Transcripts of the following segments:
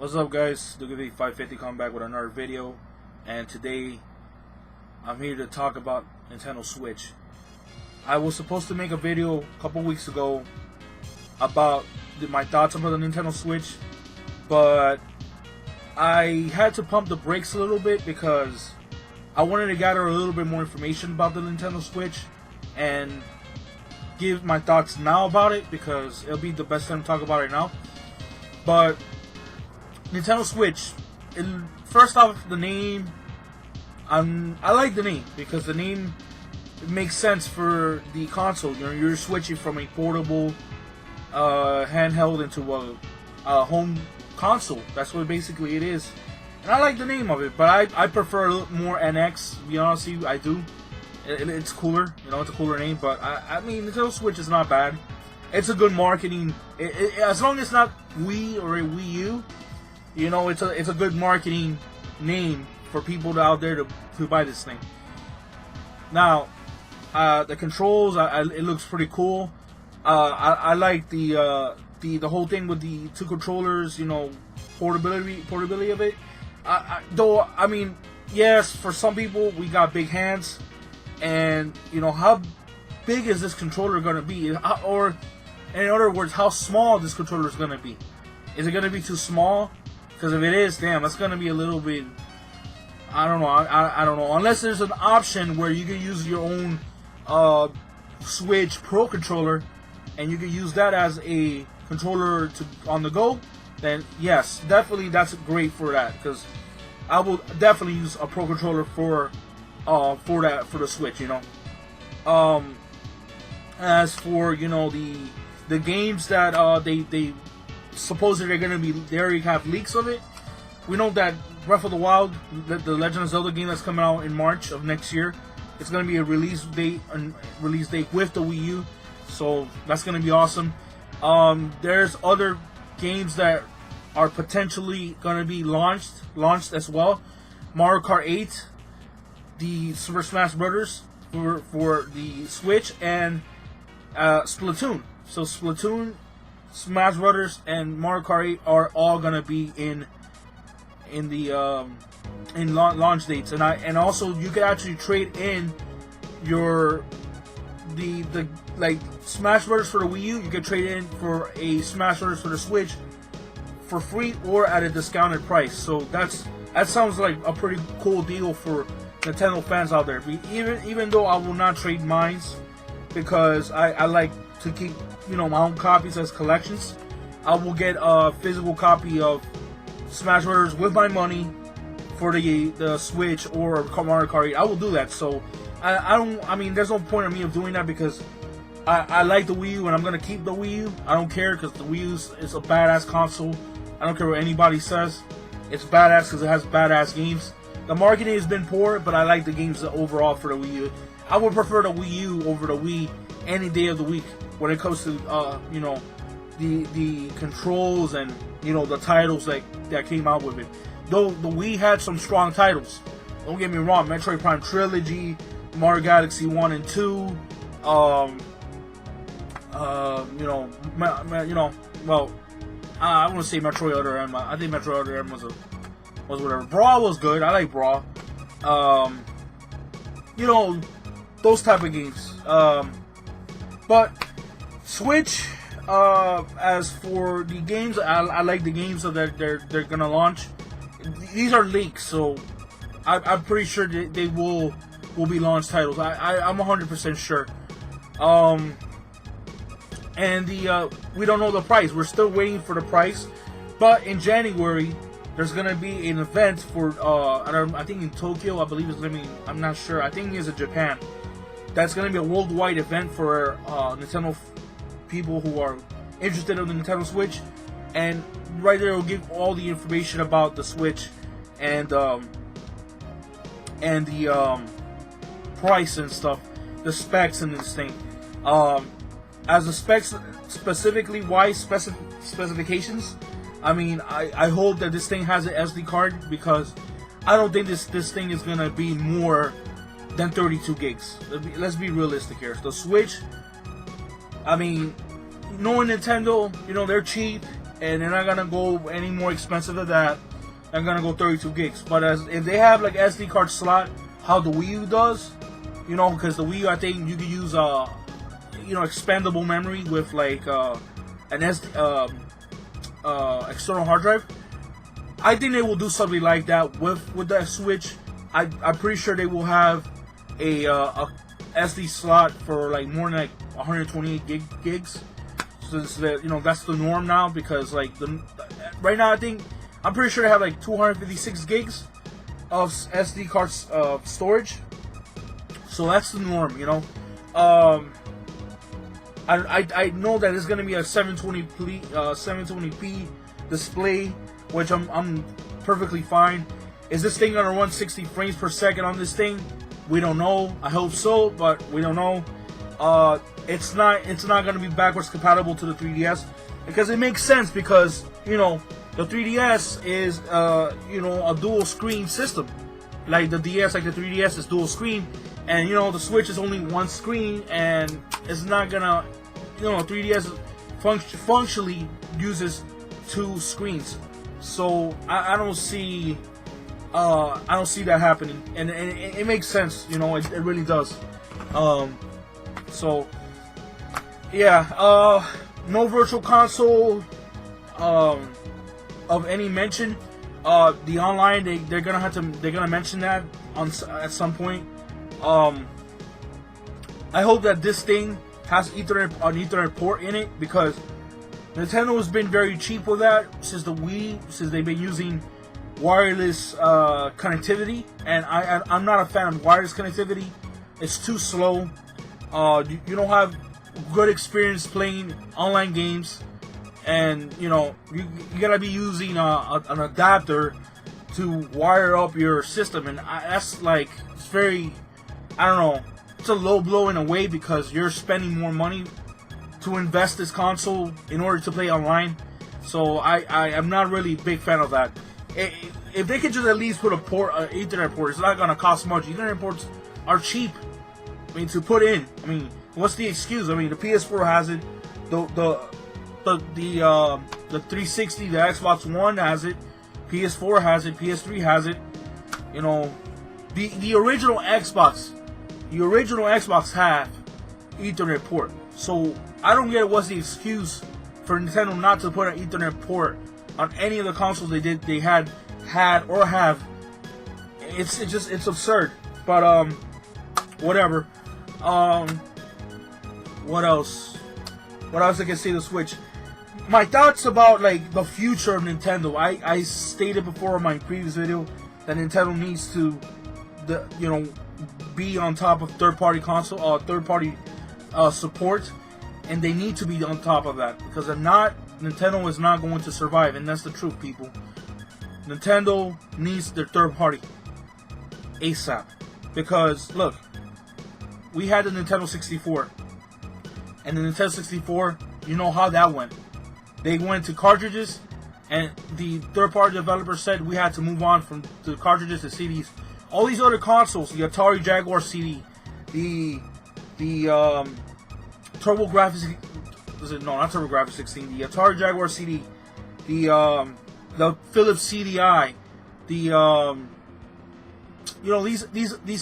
What's up, guys? Duke550 coming back with another video, and today I'm here to talk about Nintendo Switch. I was supposed to make a video a couple weeks ago about my thoughts about the Nintendo Switch, but I had to pump the brakes a little bit because I wanted to gather a little bit more information about the Nintendo Switch and give my thoughts now about it because it'll be the best time to talk about it now. But Nintendo Switch, first off, the name, I like the name because the name makes sense for the console. You know, you're switching from a portable handheld into a home console. That's what basically it is. And I like the name of it, but I prefer a little more NX, to be honest with you. I do. It's cooler, you know, it's a cooler name, but I mean, Nintendo Switch is not bad. It's a good marketing, as long as it's not Wii or a Wii U. You know, it's a good marketing name for people out there to buy this thing. Now, the controls, it looks pretty cool. I like the whole thing with the two controllers. You know, portability of it. Though I mean, yes, for some people we got big hands, and you know, how big is this controller gonna be, or in other words, how small this controller is gonna be? Is it gonna be too small? Because if it is, damn, that's gonna be a little bit. I don't know. I don't know. Unless there's an option where you can use your own Switch Pro controller, and you can use that as a controller on the go. Then yes, definitely that's great for that. Because I will definitely use a Pro controller for the Switch. You know. As for, you know, the games that they supposedly they already have leaks of it. We know that Breath of the Wild, the Legend of Zelda game that's coming out in March of next year, it's going to be a release date with the Wii U, so that's going to be awesome. There's other games that are potentially going to be launched as well. Mario Kart 8, the Super Smash Brothers for the Switch, and Splatoon. So Splatoon, Smash Brothers, and Mario Kart 8 are all gonna be in launch dates, and also you can actually trade in your the like Smash Brothers for the Wii U. You can trade in for a Smash Brothers for the Switch for free or at a discounted price. So that sounds like a pretty cool deal for Nintendo fans out there. Even though I will not trade mines because I like to keep, you know, my own copies as collections, I will get a physical copy of Smash Bros. With my money for the Switch or Mario Kart 8. I will do that. So I mean, there's no point in me of doing that because I like the Wii U and I'm gonna keep the Wii U. I don't care because the Wii U is a badass console. I don't care what anybody says. It's badass because it has badass games. The marketing has been poor, but I like the games overall for the Wii U. I would prefer the Wii U over the Wii any day of the week when it comes to you know, the controls and, you know, the titles that came out with it. Though the Wii had some strong titles, don't get me wrong. Metroid Prime Trilogy, Mario Galaxy 1 and 2, you know, well, I want to say Metroid Other M. I think Metroid Other M was whatever. Brawl was good. I like Brawl. You know, those type of games. But Switch, as for the games, I like the games that they're gonna launch. These are leaks, so I'm pretty sure they will be launched titles. I'm 100% sure. And we don't know the price. We're still waiting for the price. But in January, there's gonna be an event for I think in Tokyo. I believe it's gonna be. I'm not sure. I think it's in Japan. That's gonna be a worldwide event for Nintendo people who are interested in the Nintendo Switch, and right there will give all the information about the Switch and the price and stuff, the specs in this thing. As the specs specifically, why specifications? I mean, I hope that this thing has an SD card because I don't think this thing is gonna be more than 32 gigs. Let's be realistic here. The Switch, I mean, knowing Nintendo, you know, they're cheap. and they're not gonna go any more expensive than that. They're gonna go 32 gigs. But if they have like SD card slot, how the Wii U does, you know, because the Wii U, I think you could use expandable memory with like an external hard drive. I think they will do something like that with that Switch. I'm pretty sure they will have a SD slot for like more than like 128 gigs. So that, you know, that's the norm now, because like right now I'm pretty sure they have like 256 gigs of SD card storage. So that's the norm, you know. I know that it's gonna be a 720p display, which I'm perfectly fine. Is this thing gonna run 60 frames per second on this thing? We don't know. I hope so, but we don't know. It's not gonna be backwards compatible to the 3DS, because it makes sense, because you know the 3DS is a dual screen system, like the DS, like the 3DS is dual screen, and you know the Switch is only one screen, and it's not gonna, 3DS functionally uses two screens. So I don't see that happening, and it makes sense, it really does. So yeah, no virtual console of any mention. The online, they're gonna mention that at some point. I hope that this thing has an Ethernet port in it, because Nintendo has been very cheap with that since the Wii, since they've been using wireless connectivity, and I'm not a fan of wireless connectivity. It's too slow. You don't have good experience playing online games, and you gotta be using an adapter to wire up your system, and that's like, it's very, I don't know, it's a low blow in a way, because you're spending more money to invest this console in order to play online. So I am not really a big fan of that. If they could just at least put an Ethernet port, it's not gonna cost much. Ethernet ports are cheap, to put in. What's the excuse? The PS4 has it, the 360, the Xbox One has it, PS4 has it, PS3 has it. The original Xbox had Ethernet port. So I don't get what's the excuse for Nintendo not to put an Ethernet port on any of the consoles they had or have. It's absurd. But whatever. What else? What else I can say to Switch? My thoughts about like the future of Nintendo. I stated before in my previous video that Nintendo needs to be on top of third-party support, and they need to be on top of that, because if not, Nintendo is not going to survive, and that's the truth, people. Nintendo needs their third party ASAP, because look, we had the Nintendo 64, and the Nintendo 64, you know how that went. They went to cartridges, and the third-party developer said we had to move on from the cartridges to CDs. All these other consoles, the Atari Jaguar CD, the TurboGrafx, not TurboGrafx 16, the Atari Jaguar CD, the Philips CDI, these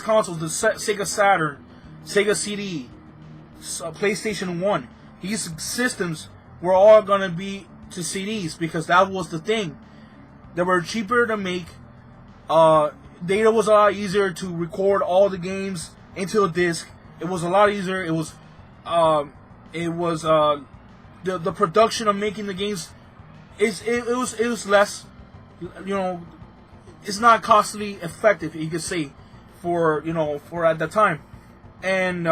consoles, the Sega Saturn, Sega CD, PlayStation 1, these systems were all gonna be to CDs, because that was the thing. They were cheaper to make. Data was a lot easier to record all the games into a disc. It was a lot easier. It was the production of making the games it was less, it's not costly effective, you could say, for at that time. And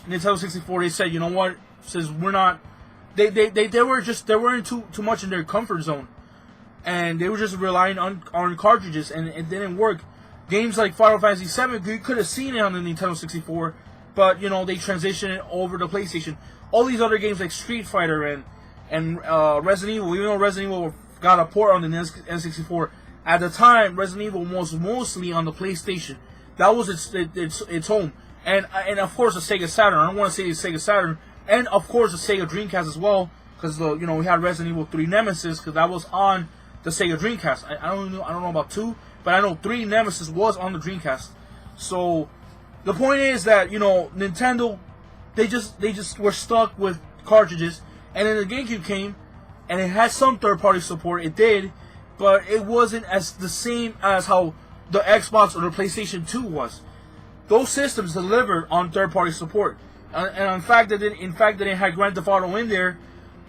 Nintendo 64, they said, what, says we're not, they weren't too much in their comfort zone, and they were just relying on cartridges, and it didn't work. Games like Final Fantasy VII, you could have seen it on the Nintendo 64, but they transitioned it over to PlayStation. All these other games like Street Fighter and Resident Evil, even though Resident Evil got a port on the N64, at the time Resident Evil was mostly on the PlayStation. That was its home, and of course the Sega Saturn. I don't want to say the Sega Saturn, and of course the Sega Dreamcast as well. because we had Resident Evil 3 Nemesis, because that was on the Sega Dreamcast. I don't know about 2, but I know 3 Nemesis was on the Dreamcast. So the point is that Nintendo, they just were stuck with cartridges, and then the GameCube came, and it had some third-party support. It did, but it wasn't as the same as how the Xbox or the PlayStation 2 was. Those systems delivered on third-party support, and in fact, that it had Grand Theft Auto in there.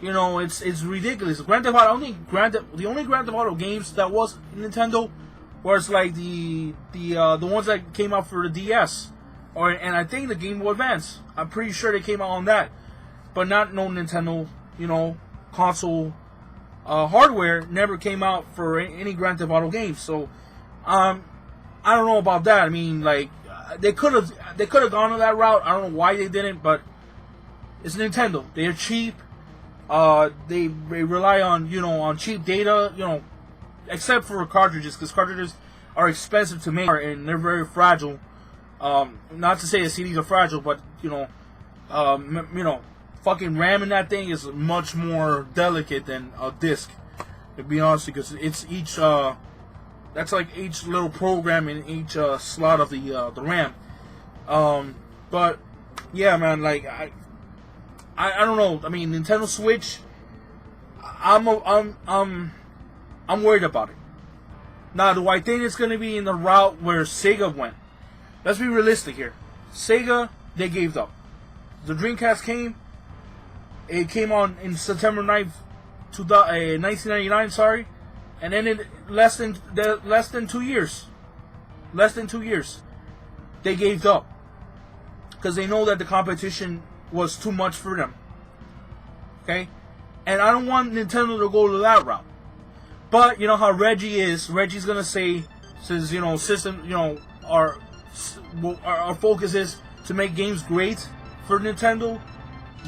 It's ridiculous. Grand Theft Auto, the only Grand Theft Auto games that was Nintendo was like the ones that came out for the DS, and I think the Game Boy Advance. I'm pretty sure they came out on that, but not no Nintendo, console hardware never came out for any Grand Theft Auto games. So, I don't know about that. I mean, like, they could have gone on that route. I don't know why they didn't, but it's Nintendo. They're cheap. They rely on on cheap data. Except for cartridges, because cartridges are expensive to make and they're very fragile. Not to say that CDs are fragile, but fucking RAM in that thing is much more delicate than a disc. To be honest, because it's each that's like each little program in each slot of the RAM. But yeah, man, like I don't know. I mean, Nintendo Switch. I'm worried about it. Now, do I think it's going to be in the route where Sega went? Let's be realistic here. Sega, they gave up. The Dreamcast came. It came on in September 9th, 1999. Sorry, and then in less than 2 years, they gave up because they know that the competition was too much for them. Okay, and I don't want Nintendo to go to that route. But you know how Reggie is. Reggie's gonna say, says system. Our focus is to make games great for Nintendo,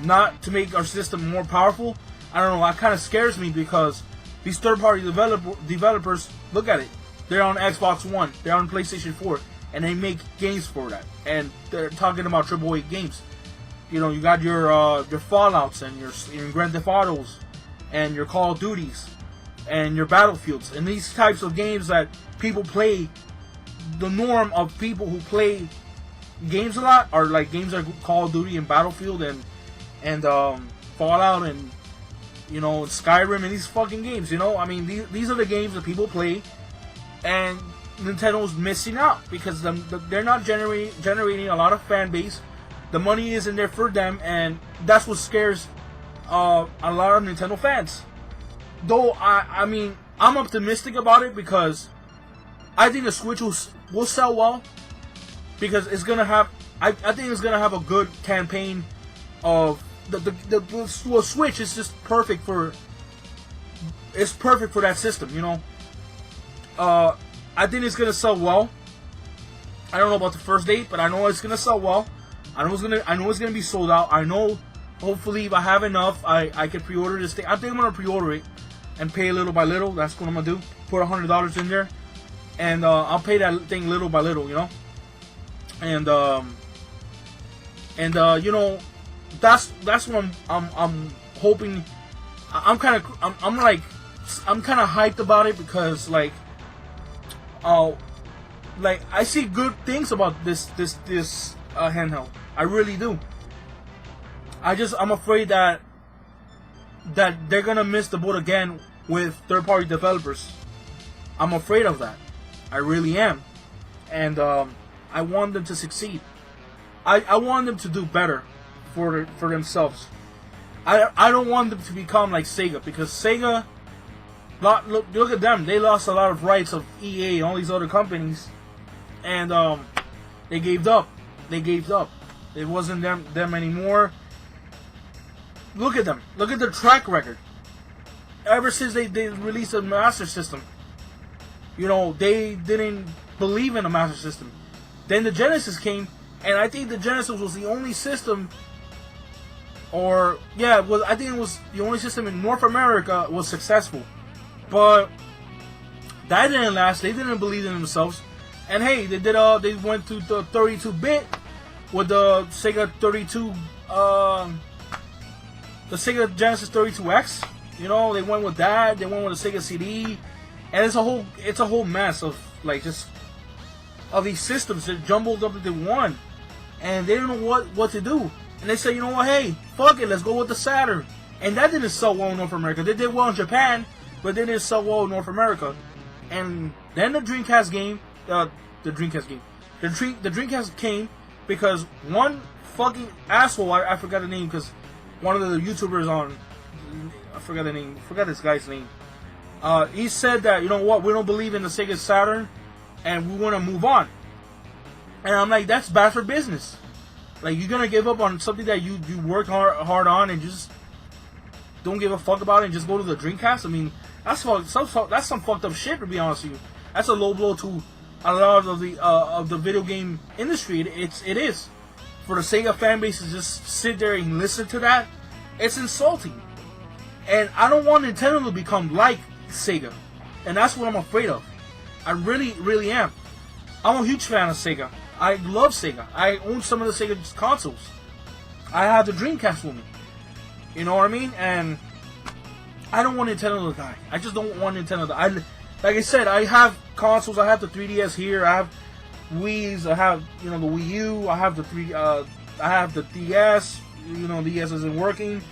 not to make our system more powerful. I don't know. That kind of scares me because these third-party developers, look at it. They're on Xbox One. They're on PlayStation 4, and they make games for that. And they're talking about AAA games. You got your Fallouts and your Grand Theft Autos and your Call of Duties and your Battlefields and these types of games that people play. The norm of people who play games a lot are like games like Call of Duty and Battlefield and Fallout and Skyrim and these fucking games. I mean, these are the games that people play, and Nintendo's missing out because they're not generating a lot of fan base. The money isn't there for them, and that's what scares a lot of Nintendo fans. Though I mean, I'm optimistic about it because I think the Switch will sell well because it's gonna have. I think it's gonna have a good campaign of the Switch is just perfect for. It's perfect for that system, I think it's gonna sell well. I don't know about the first date, but I know it's gonna sell well. I know it's gonna be sold out. I know. Hopefully, if I have enough, I can pre-order this thing. I think I'm gonna pre-order it and pay little by little. That's what I'm gonna do. Put $100 in there, and I'll pay that thing little by little, And that's what I'm hoping. I'm kind of hyped about it because like I see good things about this handheld. I really do. I'm afraid that they're gonna miss the boat again with third-party developers. I'm afraid of that. I really am, and I want them to succeed. I want them to do better for themselves. I don't want them to become like Sega because Sega. Look at them. They lost a lot of rights of EA and all these other companies, and they gave up. It wasn't them anymore. Look at them. Look at their track record. Ever since they released a Master System, they didn't believe in a Master System. Then the Genesis came, and I think the Genesis was the only system, I think it was the only system in North America was successful. But that didn't last. They didn't believe in themselves, and hey, they went to the 32-bit with the Sega 32 the Sega Genesis 32X. You know, they went with that. They went with the Sega CD, and it's a whole mess of like just of these systems that jumbled up into one, and they don't know what to do. And they say, you know what, hey, fuck it, let's go with the Saturn. And that didn't sell well in North America. They did well in Japan, but they didn't sell well in North America. And then the Dreamcast came because one fucking asshole, I forgot the name because one of the YouTubers on, I forgot this guy's name. He said that, you know what, we don't believe in the Sega Saturn and we want to move on. And I'm like, that's bad for business. Like, you're gonna give up on something that you worked hard on and just don't give a fuck about it and just go to the Dreamcast? I mean, that's some fucked up shit, to be honest with you. That's a low blow to a lot of the video game industry. It is. For the Sega fan base to just sit there and listen to that, it's insulting. And I don't want Nintendo to become like Sega. And that's what I'm afraid of. I really, really am. I'm a huge fan of Sega. I love Sega. I own some of the Sega consoles. I have the Dreamcast with me. You know what I mean? And I don't want Nintendo to die. I just don't want Nintendo to die. Like I said, I have consoles. I have the 3DS here. I have Wii's. I have, the Wii U. I have I have the DS. The DS isn't working.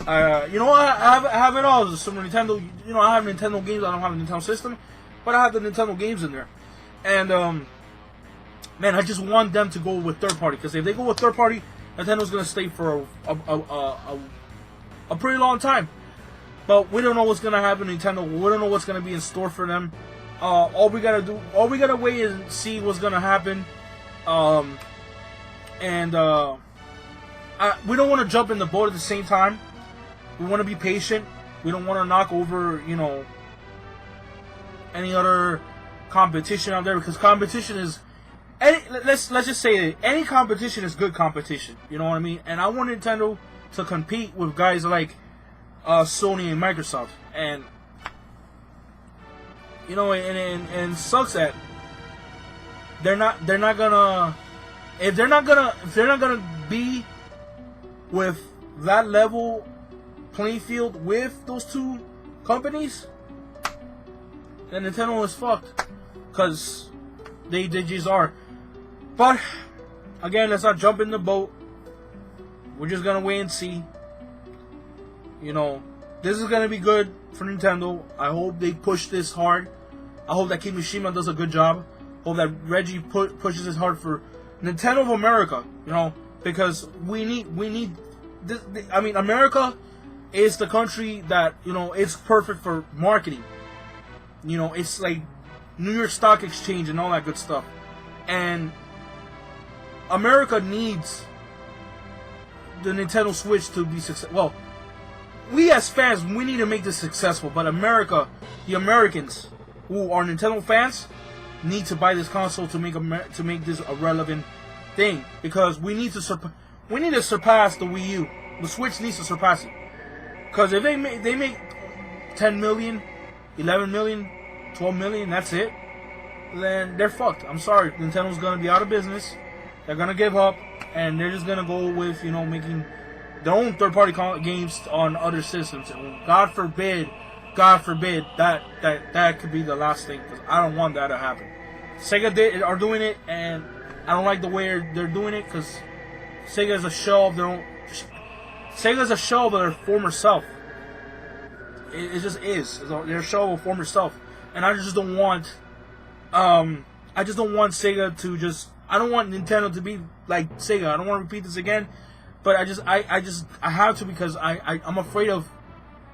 I have it all. The Super Nintendo. I have Nintendo games. I don't have a Nintendo system, but I have the Nintendo games in there. And man, I just want them to go with third party, because if they go with third party, Nintendo's gonna stay for a pretty long time. But we don't know what's gonna happen to Nintendo. We don't know what's gonna be in store for them. All we gotta wait and see what's gonna happen. We don't want to jump in the boat at the same time. We want to be patient. We don't want to knock over, any other competition out there, because competition is let's just say it, any competition is good competition. You know what I mean? And I want Nintendo to compete with guys like Sony and Microsoft, and and sucks that they're not gonna if they're not gonna be with that level playing field with those two companies, then Nintendo is fucked, because they just are. But again, let's not jump in the boat. We're just gonna wait and see. This is gonna be good for Nintendo. I hope they push this hard. I hope that Kimishima does a good job. Hope that Reggie pushes this hard for Nintendo of America. Because we need this. I mean, America is the country that it's perfect for marketing. It's like New York Stock Exchange and all that good stuff. And America needs the Nintendo Switch to be successful. Well, we as fans, we need to make this successful. But America, the Americans who are Nintendo fans, need to buy this console to make this a relevant thing. Because we need to surpass the Wii U. The Switch needs to surpass it. Because if they make 10 million, 11 million, 12 million, that's it, then they're fucked. I'm sorry. Nintendo's going to be out of business. They're going to give up. And they're just going to go with, making their own third-party games on other systems. And God forbid, that could be the last thing. Because I don't want that to happen. Sega are doing it, and I don't like the way they're doing it, because Sega is a shell of their own. Sega's a shell of their former self. It just is. They're a shell of a former self, and I just don't want. Sega to just. I don't want Nintendo to be like Sega. I don't want to repeat this again, but I have to, because I'm afraid of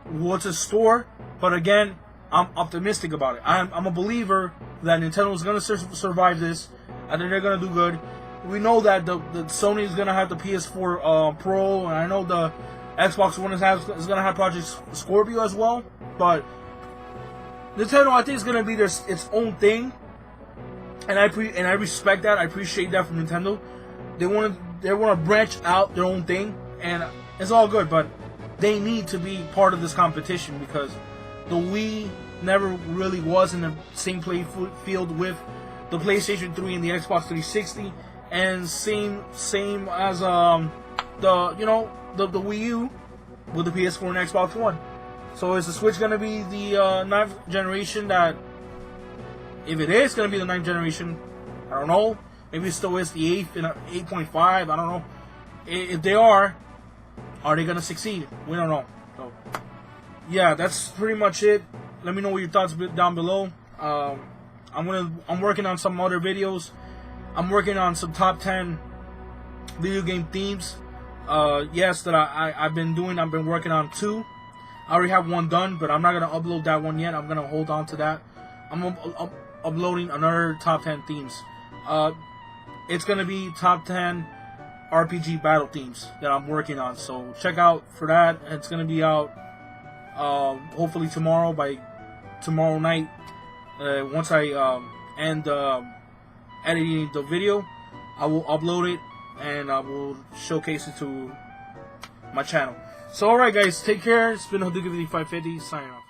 what's in store. But again, I'm optimistic about it. I'm a believer that Nintendo is going to survive this. I think they're going to do good. We know that the Sony is going to have the PS4 Pro, and I know the Xbox One is going to have Project Scorpio as well. But Nintendo, I think, is going to be its own thing, and I respect that. I appreciate that from Nintendo. They want to branch out their own thing, and it's all good. But they need to be part of this competition, because the Wii never really was in the same play field with the PlayStation 3 and the Xbox 360. And same as the Wii U, with the PS4 and Xbox One. So is the Switch gonna be the ninth generation? That if it is gonna be the ninth generation, I don't know. Maybe it still is the 8th and 8.5. I don't know. If they are they gonna succeed? We don't know. So yeah, that's pretty much it. Let me know what your thoughts down below. I'm working on some other videos. I'm working on some top 10 video game themes. Yes, that I've been doing. I've been working on 2. I already have 1 done, but I'm not gonna upload that one yet. I'm gonna hold on to that. I'm uploading another top 10 themes. It's gonna be top 10 RPG battle themes that I'm working on. So check out for that. It's gonna be out hopefully tomorrow, by tomorrow night. Once I end editing the video, I will upload it and I will showcase it to my channel. So alright guys, take care. It's been Hadouken 550 signing off.